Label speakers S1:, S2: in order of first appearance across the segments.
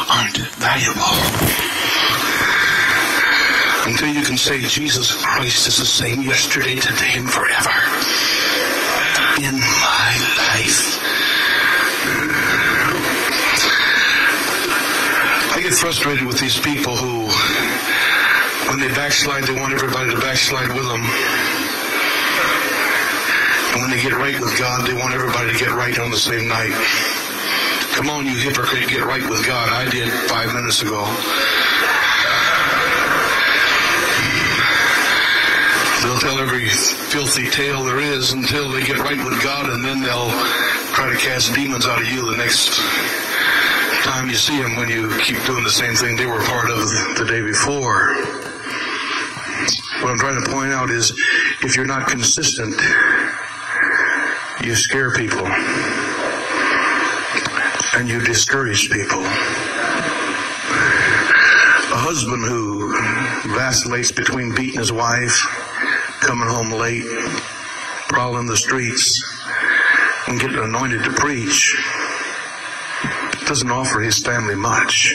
S1: aren't valuable. Until you can say Jesus Christ is the same yesterday, today, and forever in my life. I get frustrated with these people who, when they backslide, they want everybody to backslide with them. And when they get right with God, they want everybody to get right on the same night. Come on, you hypocrite, get right with God. I did 5 minutes ago. They'll tell every filthy tale there is until they get right with God, and then they'll try to cast demons out of you the next time you see them, when you keep doing the same thing they were part of the day before. What I'm trying to point out is, if you're not consistent, you scare people and you discourage people. A husband who vacillates between beating his wife, coming home late, prowling the streets, and getting anointed to preach doesn't offer his family much.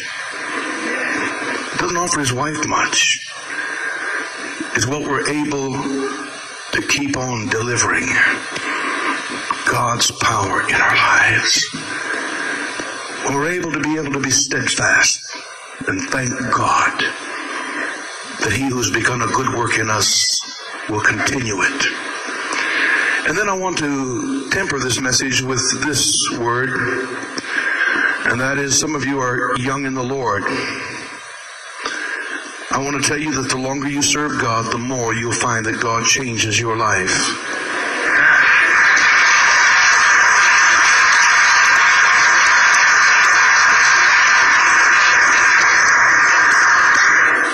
S1: Doesn't offer his wife much. It's what we're able to keep on delivering. God's power in our lives. When we're able to be steadfast and thank God that he who's begun a good work in us will continue it. And then I want to temper this message with this word, and that is, some of you are young in the Lord. I want to tell you that the longer you serve God, the more you'll find that God changes your life.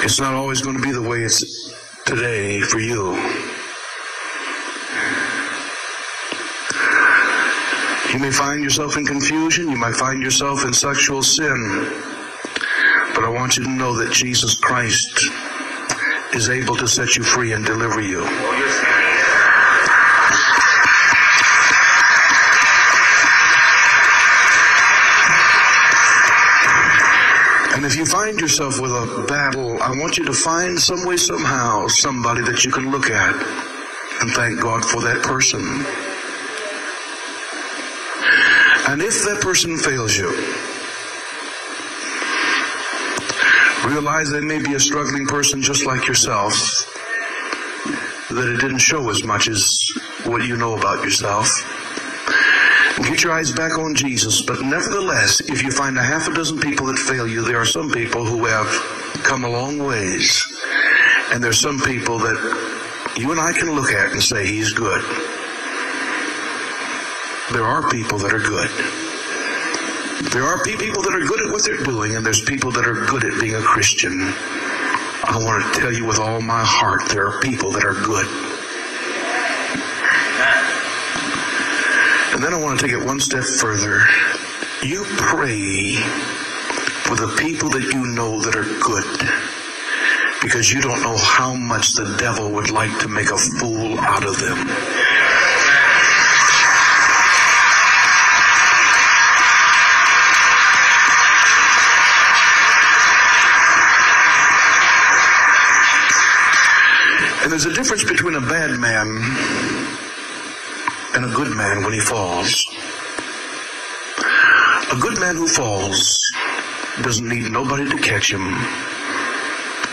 S1: It's not always going to be the way it's today for you. You may find yourself in confusion. You might find yourself in sexual sin. But I want you to know that Jesus Christ is able to set you free and deliver you. And if you find yourself with a battle, I want you to find some way, somehow, somebody that you can look at and thank God for that person. And if that person fails you, realize they may be a struggling person just like yourself, that it didn't show as much as what you know about yourself. Get your eyes back on Jesus. But nevertheless, if you find a half a dozen people that fail you, there are some people who have come a long ways. And there's some people that you and I can look at and say, he's good. There are people that are good. There are people that are good at what they're doing, and there's people that are good at being a Christian. I want to tell you with all my heart, there are people that are good. And then I want to take it one step further. You pray for the people that you know that are good, because you don't know how much the devil would like to make a fool out of them. And there's a difference between a bad man and a good man when he falls. A good man who falls doesn't need nobody to catch him.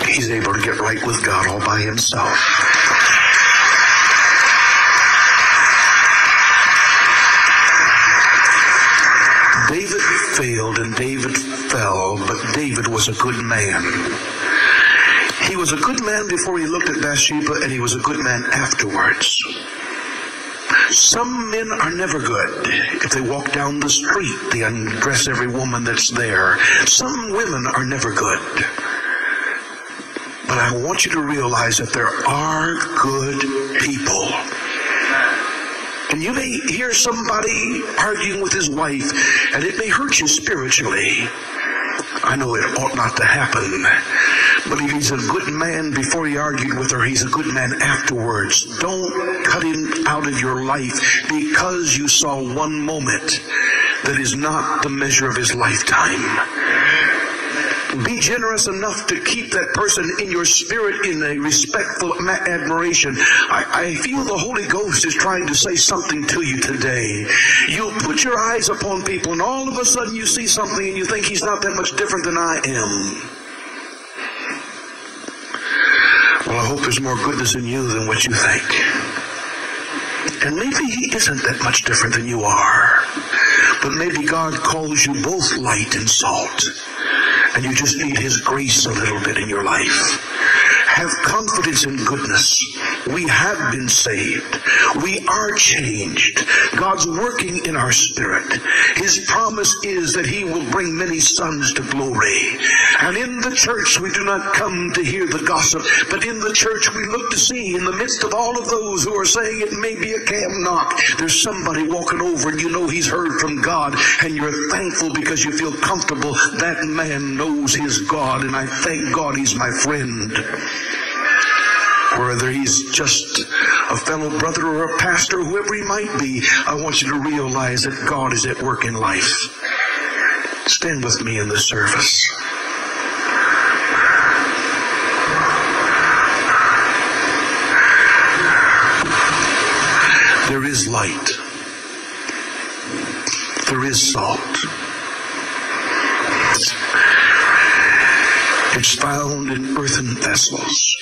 S1: He's able to get right with God all by himself. David failed and David fell, but David was a good man. He was a good man before he looked at Bathsheba, and he was a good man afterwards. Some men are never good. If they walk down the street, they undress every woman that's there. Some women are never good. But I want you to realize that there are good people. And you may hear somebody arguing with his wife, and it may hurt you spiritually. I know it ought not to happen. But if he's a good man before he argued with her, he's a good man afterwards. Don't cut him out of your life because you saw one moment that is not the measure of his lifetime. generous enough to keep that person in your spirit in a respectful admiration. I feel the Holy Ghost is trying to say something to you today. You'll put your eyes upon people, and all of a sudden you see something and you think he's not that much different than I am. Well, I hope there's more goodness in you than what you think. And maybe he isn't that much different than you are. But maybe God calls you both light and salt. And you just need his grace a little bit in your life. Have confidence in goodness. We have been saved. We are changed. God's working in our spirit. His promise is that he will bring many sons to glory. And in the church we do not come to hear the gossip, but in the church we look to see, in the midst of all of those who are saying it may be a cam knock, there's somebody walking over and you know he's heard from God, and you're thankful because you feel comfortable. That man knows his God, and I thank God he's my friend. Whether he's just a fellow brother or a pastor, whoever he might be, I want you to realize that God is at work in life. Stand with me in this service. There is light. There is salt. It's found in earthen vessels.